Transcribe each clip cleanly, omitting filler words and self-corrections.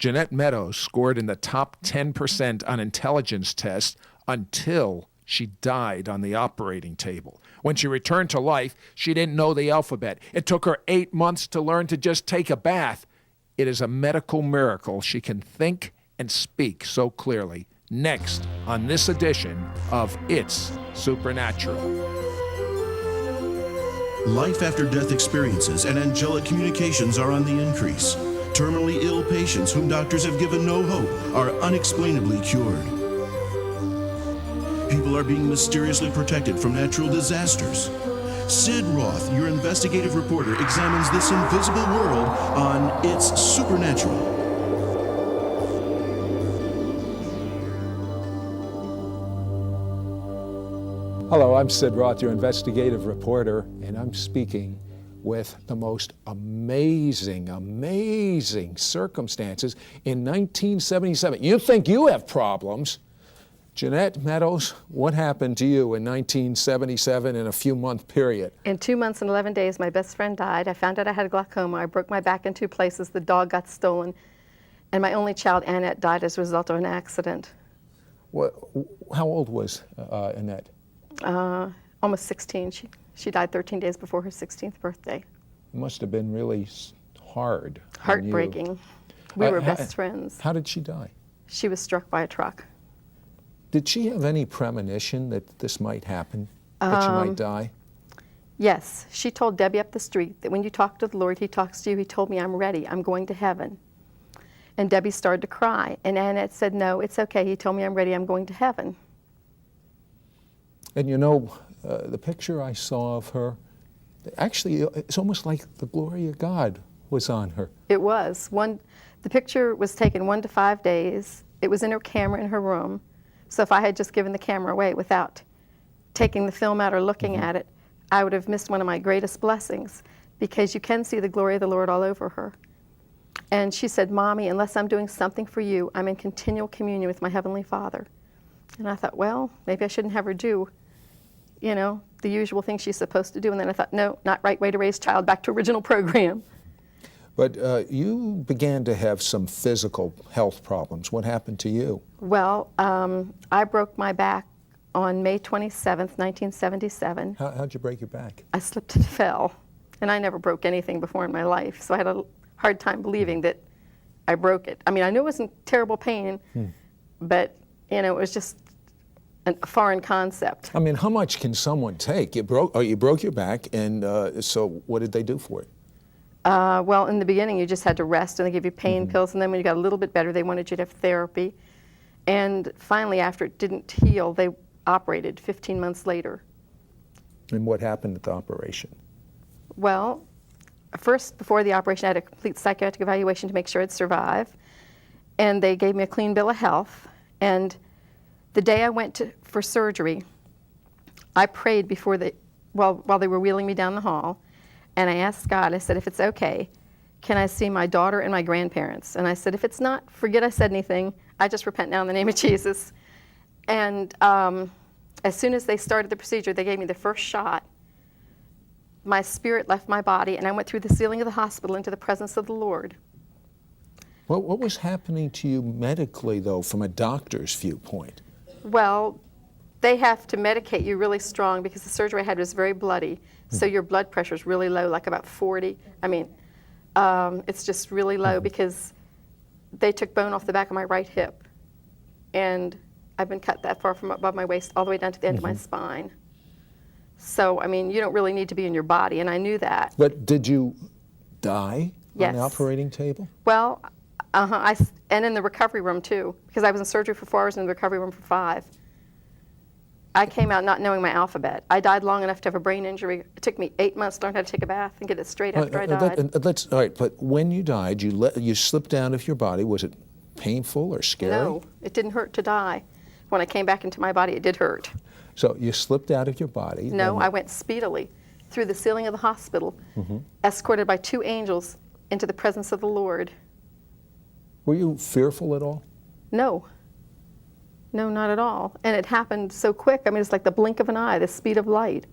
Jeanette Meadows scored in the top 10% on intelligence tests until she died on the operating table. When she returned to life, she didn't know the alphabet. It took her 8 months to learn to just take a bath. It is a medical miracle she can think and speak so clearly. Next on this edition of It's Supernatural. Life after death experiences and angelic communications are on the increase. Terminally ill patients whom doctors have given no hope are unexplainably cured. People are being mysteriously protected from natural disasters. Sid Roth, your investigative reporter, examines this invisible world on It's Supernatural. Hello, I'm Sid Roth, your investigative reporter, and I'm speaking with the most amazing circumstances in 1977. You think you have problems. Jeanette Meadows, what happened to you in 1977 in a few-month period? In 2 months and 11 days, my best friend died. I found out I had glaucoma. I broke my back in 2 places. The dog got stolen. And my only child, Annette, died as a result of an accident. How old was Annette? Almost 16. She died 13 days before her 16th birthday. It must have been really hard. Heartbreaking. We were best friends. How did she die? She was struck by a truck. Did she have any premonition that this might happen, that she might die? Yes. She told Debbie up the street that when you talk to the Lord, he talks to you. He told me, I'm ready. I'm going to heaven. And Debbie started to cry. And Annette said, no, it's okay. He told me I'm ready. I'm going to heaven. And you know, the picture I saw of her, actually, it's almost like the glory of God was on her. It was. The picture was taken 1 to 5 days. It was in her camera in her room. So if I had just given the camera away without taking the film out or looking at it, I would have missed one of my greatest blessings, because you can see the glory of the Lord all over her. And she said, Mommy, unless I'm doing something for you, I'm in continual communion with my Heavenly Father. And I thought, well, maybe I shouldn't have her do, the usual thing she's supposed to do. And then I thought, no, not right way to raise child, back to original program. But you began to have some physical health problems. What happened to you? Well, I broke my back on May 27th, 1977. How'd you break your back? I slipped and fell. And I never broke anything before in my life, so I had a hard time believing that I broke it. I mean, I knew it wasn't terrible pain, but, it was just a foreign concept. I mean, how much can someone take? You broke your back, and so what did they do for it? Well, in the beginning, you just had to rest, and they give you pain pills, and then when you got a little bit better, they wanted you to have therapy. And finally, after it didn't heal, they operated 15 months later. And what happened at the operation? Well, first, before the operation, I had a complete psychiatric evaluation to make sure I'd survive. And they gave me a clean bill of health. And the day I went for surgery, I prayed while they were wheeling me down the hall. And I asked God, I said, if it's okay, can I see my daughter and my grandparents? And I said, if it's not, forget I said anything. I just repent now in the name of Jesus. And as soon as they started the procedure, they gave me the first shot. My spirit left my body, and I went through the ceiling of the hospital into the presence of the Lord. What was happening to you medically, though, from a doctor's viewpoint? Well, they have to medicate you really strong because the surgery I had was very bloody. So your blood pressure is really low, like about 40. I mean, it's just really low because they took bone off the back of my right hip. And I've been cut that far from above my waist all the way down to the end of my spine. So, I mean, you don't really need to be in your body, and I knew that. But did you die Yes. on the operating table? Well, and in the recovery room, too, because I was in surgery for 4 hours and in the recovery room for 5. I came out not knowing my alphabet. I died long enough to have a brain injury. It took me 8 months to learn how to take a bath and get it straight after I died. All right, but when you died, you slipped out of your body. Was it painful or scary? No, it didn't hurt to die. When I came back into my body, it did hurt. So you slipped out of your body. No, I went speedily through the ceiling of the hospital, escorted by 2 angels into the presence of the Lord. Were you fearful at all? No. No, not at all. And it happened so quick. I mean, it's like the blink of an eye, the speed of light.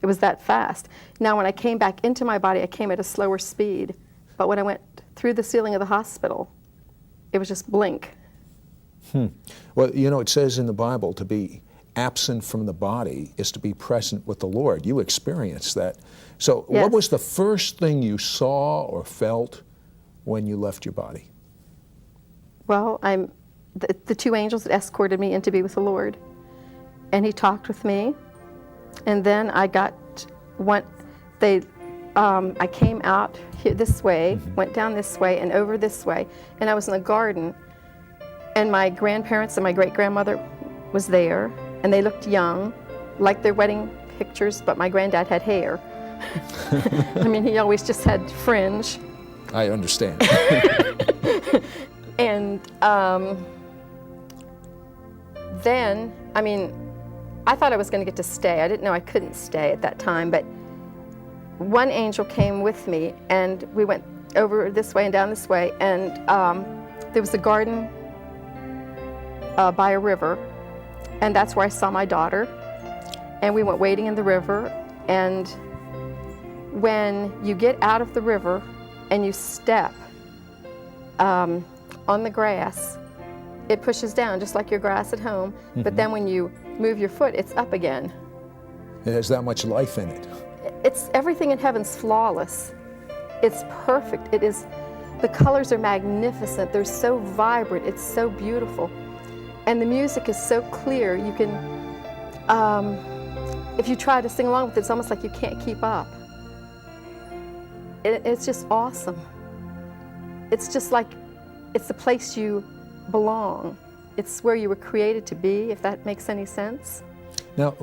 It was that fast. Now, when I came back into my body, I came at a slower speed. But when I went through the ceiling of the hospital, it was just blink. Well, you know, it says in the Bible to be absent from the body is to be present with the Lord. You experienced that. So Yes. what was the first thing you saw or felt when you left your body? Well, the two angels that escorted me in to be with the Lord. And he talked with me. And then I came out here this way, went down this way and over this way. And I was in the garden. And my grandparents and my great-grandmother was there. And they looked young, like their wedding pictures, but my granddad had hair. I mean, he always just had fringe. I understand. And then, I mean, I thought I was going to get to stay. I didn't know I couldn't stay at that time, but one angel came with me, and we went over this way and down this way, and there was a garden by a river, and that's where I saw my daughter. And we went wading in the river, and when you get out of the river and you step on the grass, it pushes down just like your grass at home, but then when you move your foot, it's up again. There's that much life in it. It's everything in heaven's flawless. It's perfect. It is, the colors are magnificent. They're so vibrant. It's so beautiful. And the music is so clear. You can, if you try to sing along with it, it's almost like you can't keep up. It's just awesome. It's just like, it's the place you belong. It's where you were created to be, if that makes any sense. Now,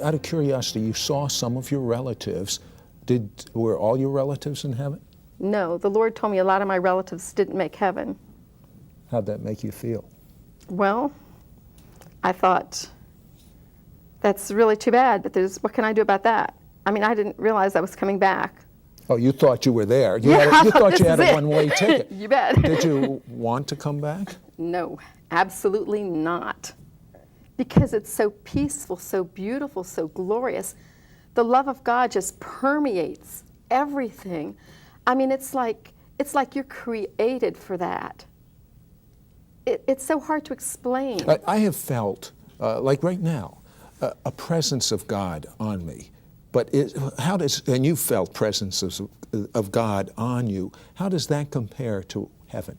out of curiosity, you saw some of your relatives. Were all your relatives in heaven? No, the Lord told me a lot of my relatives didn't make heaven. How'd that make you feel? Well, I thought, that's really too bad, but what can I do about that? I mean, I didn't realize I was coming back. Oh, you thought you were there. You Yeah, thought you this had is a it. one-way ticket. You bet. Did you want to come back? No, absolutely not. Because it's so peaceful, so beautiful, so glorious. The love of God just permeates everything. I mean, it's like you're created for that. It's so hard to explain. I have felt, like right now, a presence of God on me. But and you felt presence of God on you. How does that compare to heaven?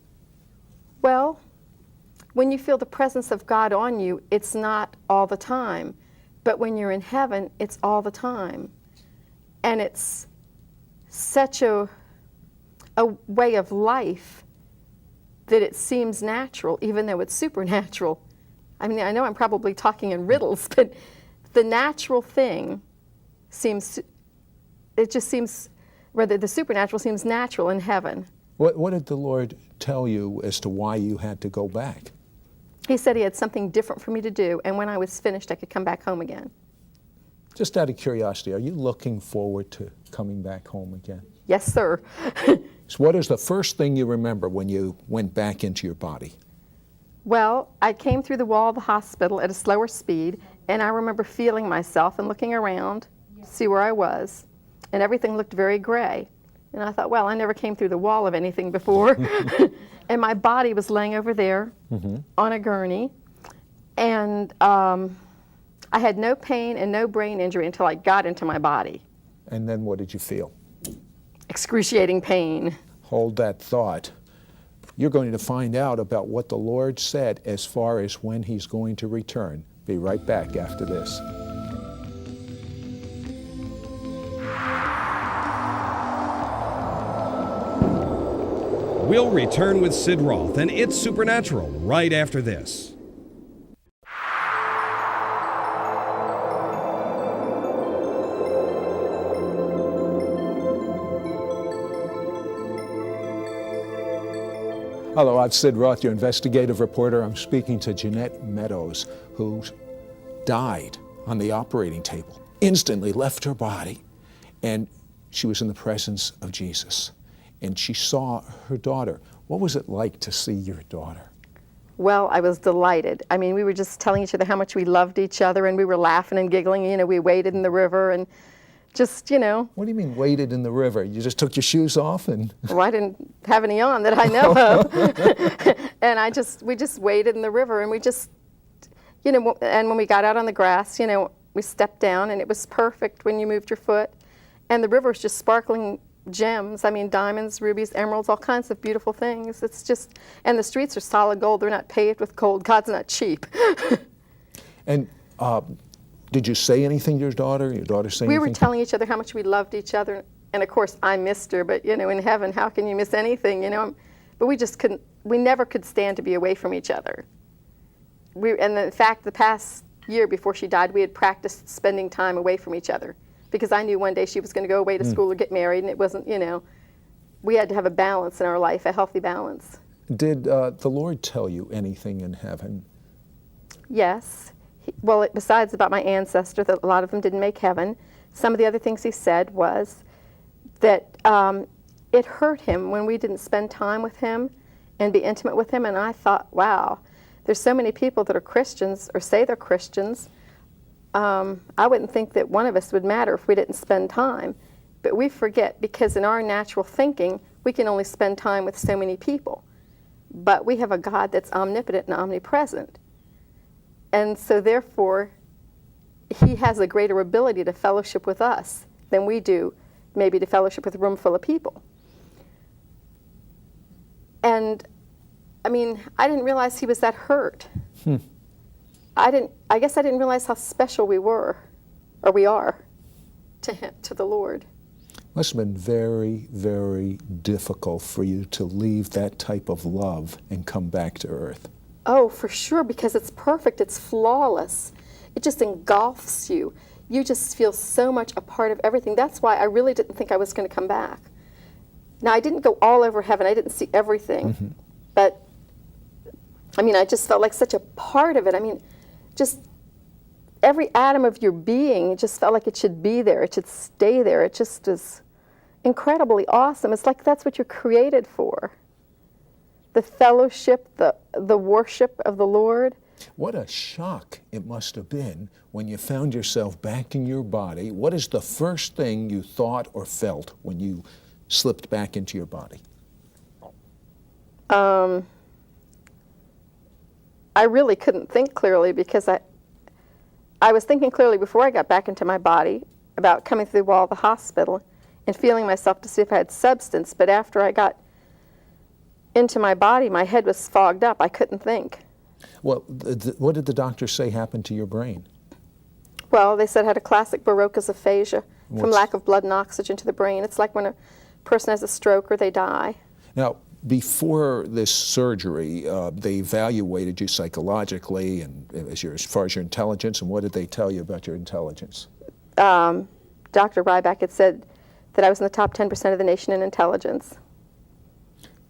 Well, when you feel the presence of God on you, it's not all the time. But when you're in heaven, it's all the time. And it's such a way of life that it seems natural, even though it's supernatural. I mean, I know I'm probably talking in riddles, but the natural thing the supernatural seems natural in heaven. What did the Lord tell you as to why you had to go back? He said he had something different for me to do, and when I was finished, I could come back home again. Just out of curiosity, are you looking forward to coming back home again? Yes, sir. So what is the first thing you remember when you went back into your body? Well, I came through the wall of the hospital at a slower speed, and I remember feeling myself and looking around to see where I was, and everything looked very gray. And I thought, well, I never came through the wall of anything before. And my body was laying over there on a gurney, and I had no pain and no brain injury until I got into my body. And then what did you feel? Excruciating pain. Hold that thought. You're going to find out about what the Lord said as far as when He's going to return. Be right back after this. We'll return with Sid Roth and It's Supernatural right after this. Hello, I'm Sid Roth, your investigative reporter. I'm speaking to Jeanette Meadows, who died on the operating table, instantly left her body, and she was in the presence of Jesus. And she saw her daughter. What was it like to see your daughter? Well, I was delighted. I mean, we were just telling each other how much we loved each other, and we were laughing and giggling. You know, we waded in the river, and Just, you know. What do you mean waded in the river? You just took your shoes off and... Well, I didn't have any on that I know of. And we just waded in the river, and we just, you know, and when we got out on the grass, you know, we stepped down, and it was perfect when you moved your foot. And the river's just sparkling gems. I mean, diamonds, rubies, emeralds, all kinds of beautiful things. It's just, and the streets are solid gold. They're not paved with gold. God's not cheap. And did you say anything to your daughter? Your daughter say anything? We were telling each other how much we loved each other. And of course, I missed her, but you know, in heaven, how can you miss anything, you know? But we just couldn't, we never could stand to be away from each other. And in fact, the past year before she died, we had practiced spending time away from each other, because I knew one day she was going to go away to school or get married, and it wasn't, you know, we had to have a balance in our life, a healthy balance. Did the Lord tell you anything in heaven? Yes. Well, besides about my ancestor, that a lot of them didn't make heaven, some of the other things he said was that it hurt him when we didn't spend time with him and be intimate with him. And I thought, wow, there's so many people that are Christians or say they're Christians. I wouldn't think that one of us would matter if we didn't spend time. But we forget, because in our natural thinking, we can only spend time with so many people. But we have a God that's omnipotent and omnipresent. And so therefore, he has a greater ability to fellowship with us than we do, maybe to fellowship with a room full of people. And I mean, I didn't realize he was that hurt. I guess I didn't realize how special we were, or we are, to him, to the Lord. Must have been very, very difficult for you to leave that type of love and come back to earth. Oh, for sure, because it's perfect, it's flawless. It just engulfs you. You just feel so much a part of everything. That's why I really didn't think I was going to come back. Now, I didn't go all over heaven. I didn't see everything. But, I mean, I just felt like such a part of it. I mean, just every atom of your being, it just felt like it should be there. It should stay there. It just is incredibly awesome. It's like that's what you're created for. The fellowship, the worship of the Lord. What a shock it must have been when you found yourself back in your body. What is the first thing you thought or felt when you slipped back into your body? I really couldn't think clearly, because I was thinking clearly before I got back into my body about coming through the wall of the hospital and feeling myself to see if I had substance. But after I got into my body, my head was fogged up. I couldn't think. Well, what did the doctors say happened to your brain? Well, they said I had a classic Broca's aphasia from lack of blood and oxygen to the brain. It's like when a person has a stroke or they die. Now, before this surgery, they evaluated you psychologically and as far as your intelligence, and what did they tell you about your intelligence? Dr. Ryback had said that I was in the top 10% of the nation in intelligence.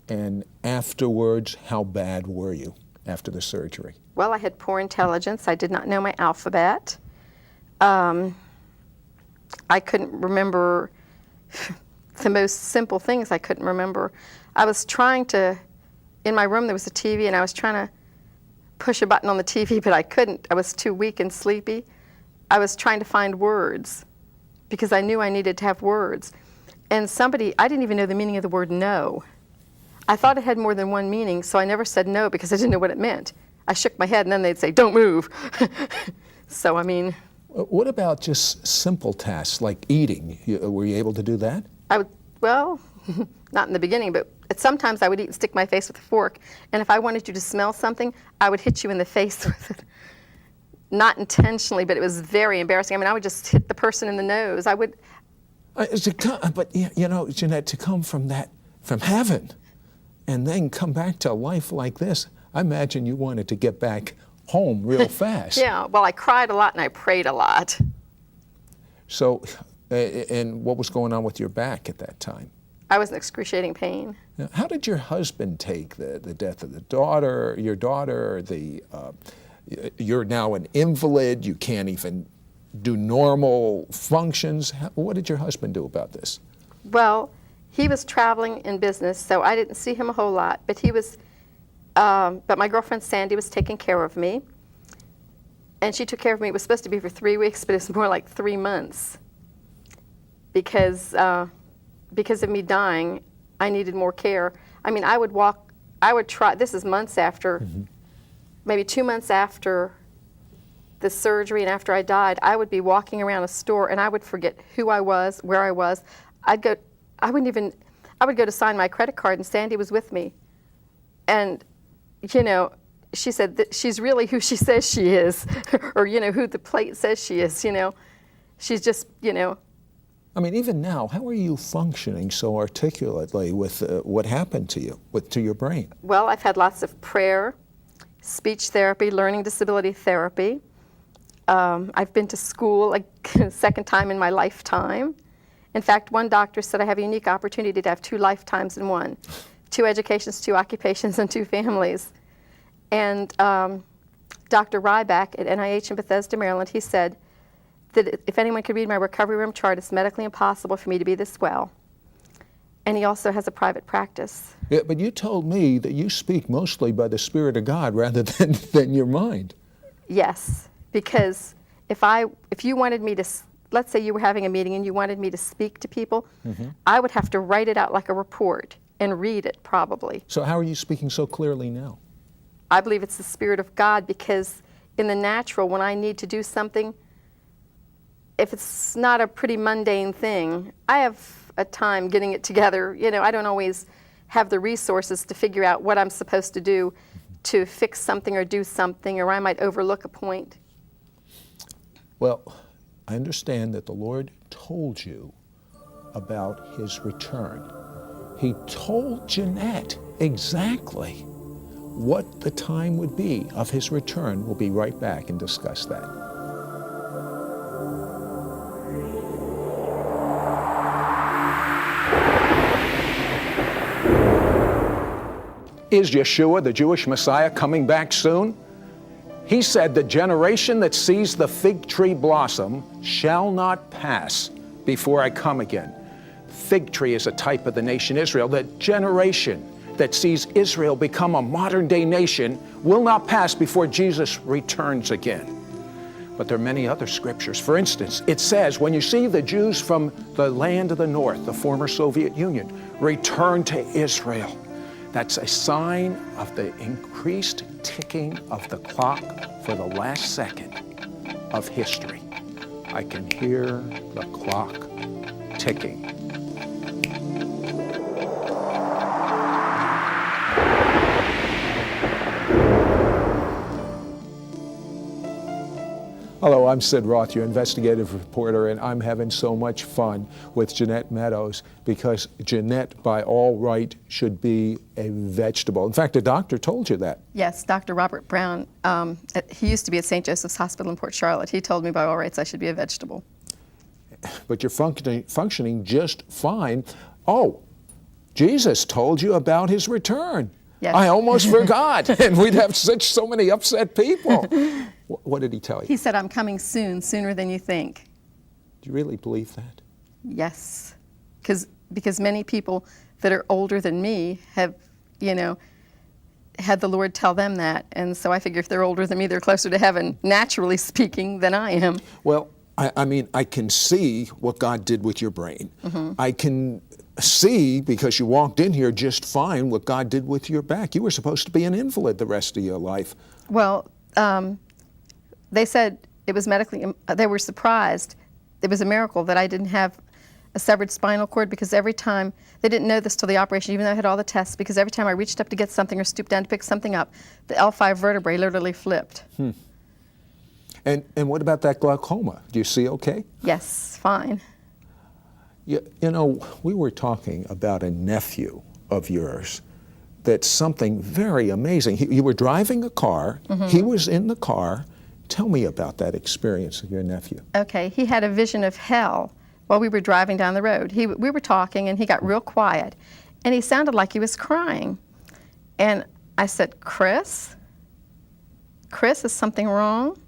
And afterwards, how bad were you after the surgery? Well, I had poor intelligence. I did not know my alphabet. I couldn't remember the most simple things. I couldn't remember. I was trying to, in my room there was a TV, and I was trying to push a button on the TV, but I couldn't. I was too weak and sleepy. I was trying to find words because I knew I needed to have words. And I didn't even know the meaning of the word no. I thought it had more than one meaning, so I never said no because I didn't know what it meant. I shook my head, and then they'd say, don't move. So, I mean. What about just simple tasks like eating? Were you able to do that? Well, not in the beginning, but sometimes I would eat and stick my face with a fork, and if I wanted you to smell something, I would hit you in the face with it. Not intentionally, but it was very embarrassing. I mean, I would just hit the person in the nose. I would. But, you know, Jeanette, to come from heaven, and then come back to a life like this, I imagine you wanted to get back home real fast. Yeah, well, I cried a lot and I prayed a lot. So, and what was going on with your back at that time? I was in excruciating pain. Now, how did your husband take the death of your daughter? You're now an invalid. You can't even do normal functions. What did your husband do about this? Well, he was traveling in business, so I didn't see him a whole lot. But but my girlfriend Sandy was taking care of me, and she took care of me. It was supposed to be for 3 weeks, but it was more like 3 months. because of me dying, I needed more care. I mean, I would try, this is months after, maybe 2 months after the surgery and after I died, I would be walking around a store and I would forget who I was, where I was. I would go to sign my credit card and Sandy was with me. And, you know, she said that she's really who she says she is, or, you know, who the plate says she is, you know. She's just, you know. I mean, even now, how are you functioning so articulately with what happened to you, to your brain? Well, I've had lots of prayer, speech therapy, learning disability therapy. I've been to school like a second time in my lifetime. In fact, one doctor said I have a unique opportunity to have 2 lifetimes in one. 2 educations, 2 occupations, and 2 families. And Dr. Ryback at NIH in Bethesda, Maryland, he said that if anyone could read my recovery room chart, it's medically impossible for me to be this well. And he also has a private practice. Yeah, but you told me that you speak mostly by the Spirit of God rather than your mind. Yes, because if you wanted me to, let's say you were having a meeting and you wanted me to speak to people, I would have to write it out like a report and read it probably. So how are you speaking so clearly now? I believe it's the Spirit of God, because in the natural, when I need to do something, if it's not a pretty mundane thing, I have a time getting it together. You know, I don't always have the resources to figure out what I'm supposed to do to fix something or do something, or I might overlook a point. Well, I understand that the Lord told you about his return. He told Jeanette exactly what the time would be of his return. We'll be right back and discuss that. Is Yeshua, the Jewish Messiah, coming back soon? He said, "The generation that sees the fig tree blossom shall not pass before I come again." Fig tree is a type of the nation Israel. The generation that sees Israel become a modern-day nation will not pass before Jesus returns again. But there are many other scriptures. For instance, it says, when you see the Jews from the land of the north, the former Soviet Union, return to Israel, that's a sign of the increased ticking of the clock for the last second of history. I can hear the clock ticking. Hello, I'm Sid Roth, your investigative reporter, and I'm having so much fun with Jeanette Meadows, because Jeanette, by all right, should be a vegetable. In fact, a doctor told you that. Yes, Dr. Robert Brown, he used to be at St. Joseph's Hospital in Port Charlotte. He told me by all rights I should be a vegetable. But you're functioning just fine. Oh, Jesus told you about his return. Yes. I almost forgot, and we'd have so many upset people. What did he tell you? He said, I'm coming soon, sooner than you think. Do you really believe that? Yes, because many people that are older than me have, you know, had the Lord tell them that. And so I figure if they're older than me, they're closer to heaven, naturally speaking, than I am. Well, I mean, I can see what God did with your brain. I can see, because you walked in here just fine, what God did with your back. You were supposed to be an invalid the rest of your life. Well, they said it was medically, they were surprised. It was a miracle that I didn't have a severed spinal cord, because every time, they didn't know this till the operation, even though I had all the tests, because every time I reached up to get something or stooped down to pick something up, the L5 vertebrae literally flipped. And what about that glaucoma? Do you see okay? Yes, fine. You know, we were talking about a nephew of yours that's something very amazing. You were driving a car, he was in the car. Tell me about that experience of your nephew. Okay, he had a vision of hell while we were driving down the road. We were talking and he got real quiet and he sounded like he was crying. And I said, Chris, is something wrong?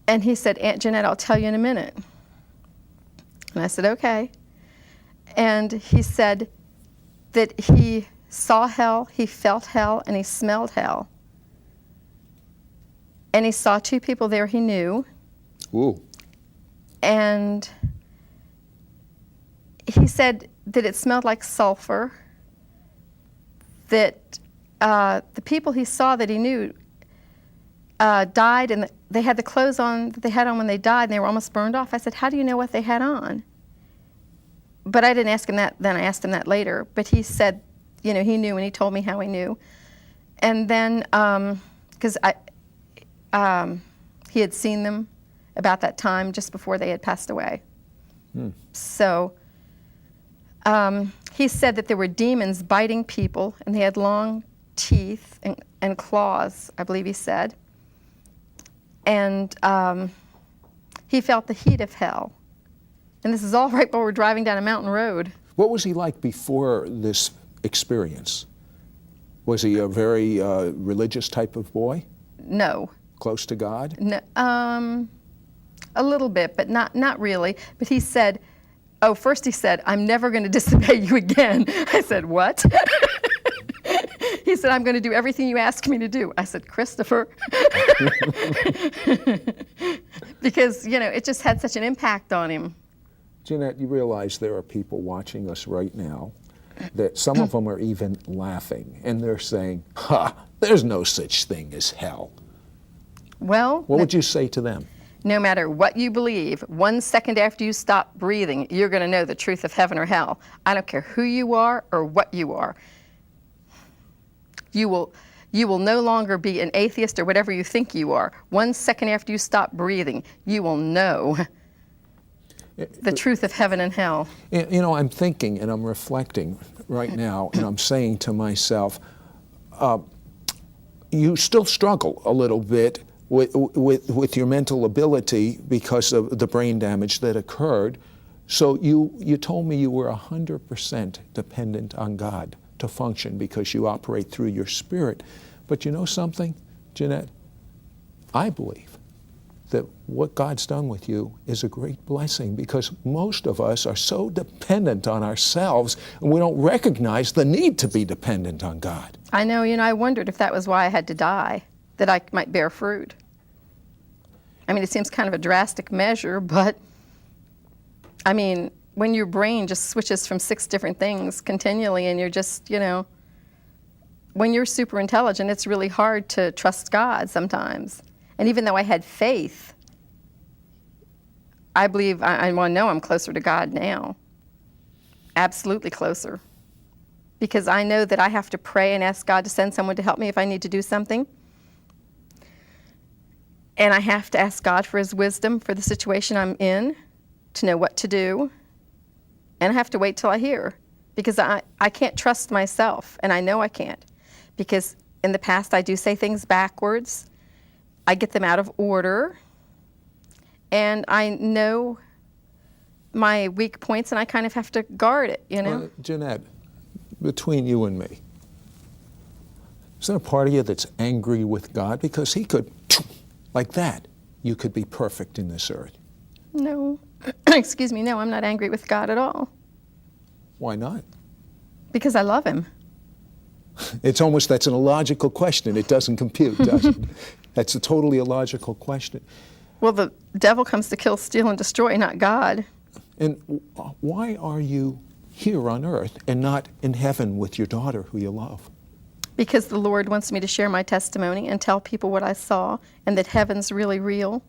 And he said, Aunt Jeanette, I'll tell you in a minute. And I said, okay. And he said that he saw hell, he felt hell, and he smelled hell. And he saw 2 people there he knew. Ooh. And he said that it smelled like sulfur, that the people he saw that he knew died, and they had the clothes on that they had on when they died, and they were almost burned off. I said, how do you know what they had on? But I didn't ask him that then. I asked him that later. But he said, he knew, and he told me how he knew. And then, because he had seen them about that time just before they had passed away. So he said that there were demons biting people, and they had long teeth and claws, I believe he said. And he felt the heat of hell. And this is all right while we're driving down a mountain road. What was he like before this experience? Was he a very religious type of boy? No. Close to God? No, a little bit, but not really. But he said, first he said, I'm never going to disobey you again. I said, what? He said, I'm going to do everything you ask me to do. I said, Christopher. Because, it just had such an impact on him. Jeanette, you realize there are people watching us right now that some of them are even laughing, and they're saying, there's no such thing as hell. Well, what would you say to them? No matter what you believe, 1 second after you stop breathing, you're going to know the truth of heaven or hell. I don't care who you are or what you are. You will no longer be an atheist or whatever you think you are. 1 second after you stop breathing, you will know the truth of heaven and hell. I'm thinking and I'm reflecting right now, and I'm saying to myself, you still struggle a little bit with your mental ability because of the brain damage that occurred. So you told me you were 100% dependent on God to function because you operate through your spirit. But you know something, Jeanette? I believe that what God's done with you is a great blessing, because most of us are so dependent on ourselves, and we don't recognize the need to be dependent on God. I know, I wondered if that was why I had to die, that I might bear fruit. I mean, it seems kind of a drastic measure, but I mean, when your brain just switches from 6 different things continually, and you're just, when you're super intelligent, it's really hard to trust God sometimes. And even though I had faith, I believe, I know I'm closer to God now. Absolutely closer. Because I know that I have to pray and ask God to send someone to help me if I need to do something. And I have to ask God for His wisdom for the situation I'm in, to know what to do. And I have to wait till I hear, because I can't trust myself, and I know I can't. Because in the past I do say things backwards. I get them out of order, and I know my weak points, and I kind of have to guard it, Jeanette, between you and me, is there a part of you that's angry with God? Because He could, like that, you could be perfect in this earth. No. Excuse me, no, I'm not angry with God at all. Why not? Because I love Him. That's an illogical question. It doesn't compute, does it? That's a totally illogical question. Well, the devil comes to kill, steal, and destroy, not God. And why are you here on earth and not in heaven with your daughter who you love? Because the Lord wants me to share my testimony and tell people what I saw, and that heaven's really real,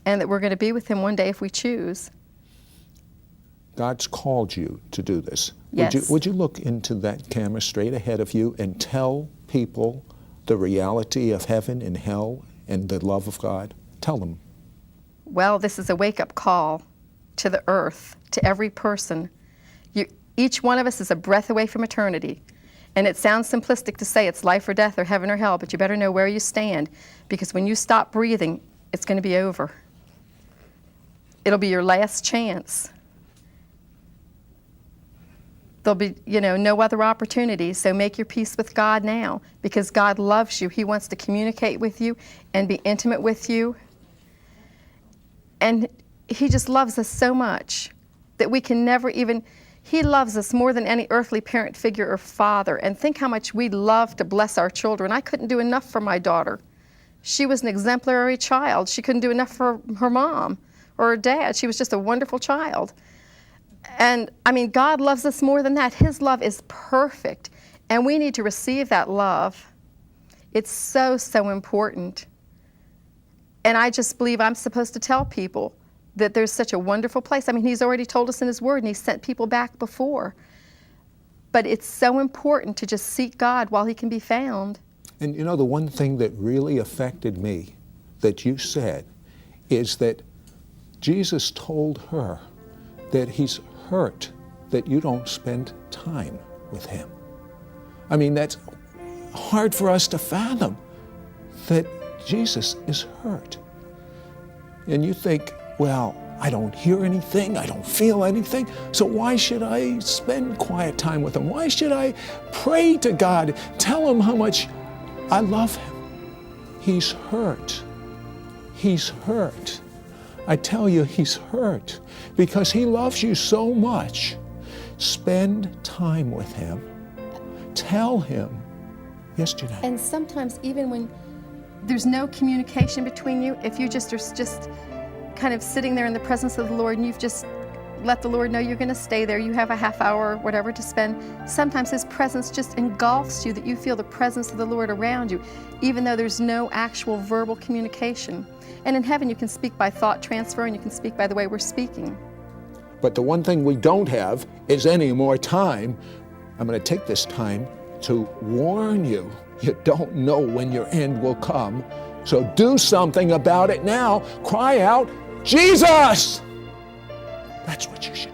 and that we're going to be with Him one day if we choose. God's called you to do this. Yes. Would you look into that camera straight ahead of you and tell people the reality of heaven and hell and the love of God? Tell them. Well, this is a wake-up call to the earth, to every person. Each one of us is a breath away from eternity. And it sounds simplistic to say it's life or death or heaven or hell, but you better know where you stand, because when you stop breathing, it's going to be over. It'll be your last chance. There'll be, no other opportunity, so make your peace with God now, because God loves you. He wants to communicate with you and be intimate with you. And He just loves us so much that we can never even, He loves us more than any earthly parent figure or father. And think how much we love to bless our children. I couldn't do enough for my daughter. She was an exemplary child. She couldn't do enough for her mom. or her dad. She was just a wonderful child. And I mean, God loves us more than that. His love is perfect, and we need to receive that love. It's so, so important. And I just believe I'm supposed to tell people that there's such a wonderful place. I mean, he's already told us in his word, and he sent people back before. But it's so important to just seek God while he can be found. And you know, the one thing that really affected me that you said is that Jesus told her that he's hurt that you don't spend time with him. I mean, that's hard for us to fathom, that Jesus is hurt. And you think, well, I don't hear anything, I don't feel anything, so why should I spend quiet time with him? Why should I pray to God, tell him how much I love him? He's hurt. He's hurt. I tell you, he's hurt because he loves you so much. Spend time with him. Tell him. Yes, Jeanette? And sometimes even when there's no communication between you, if you just are just kind of sitting there in the presence of the Lord and you've just let the Lord know you're going to stay there, you have a half hour or whatever to spend, sometimes his presence just engulfs you, that you feel the presence of the Lord around you, even though there's no actual verbal communication. And in heaven you can speak by thought transfer, and you can speak by the way we're speaking. But the one thing we don't have is any more time. I'm going to take this time to warn you. You don't know when your end will come. So do something about it now. Cry out, Jesus! That's what you should do.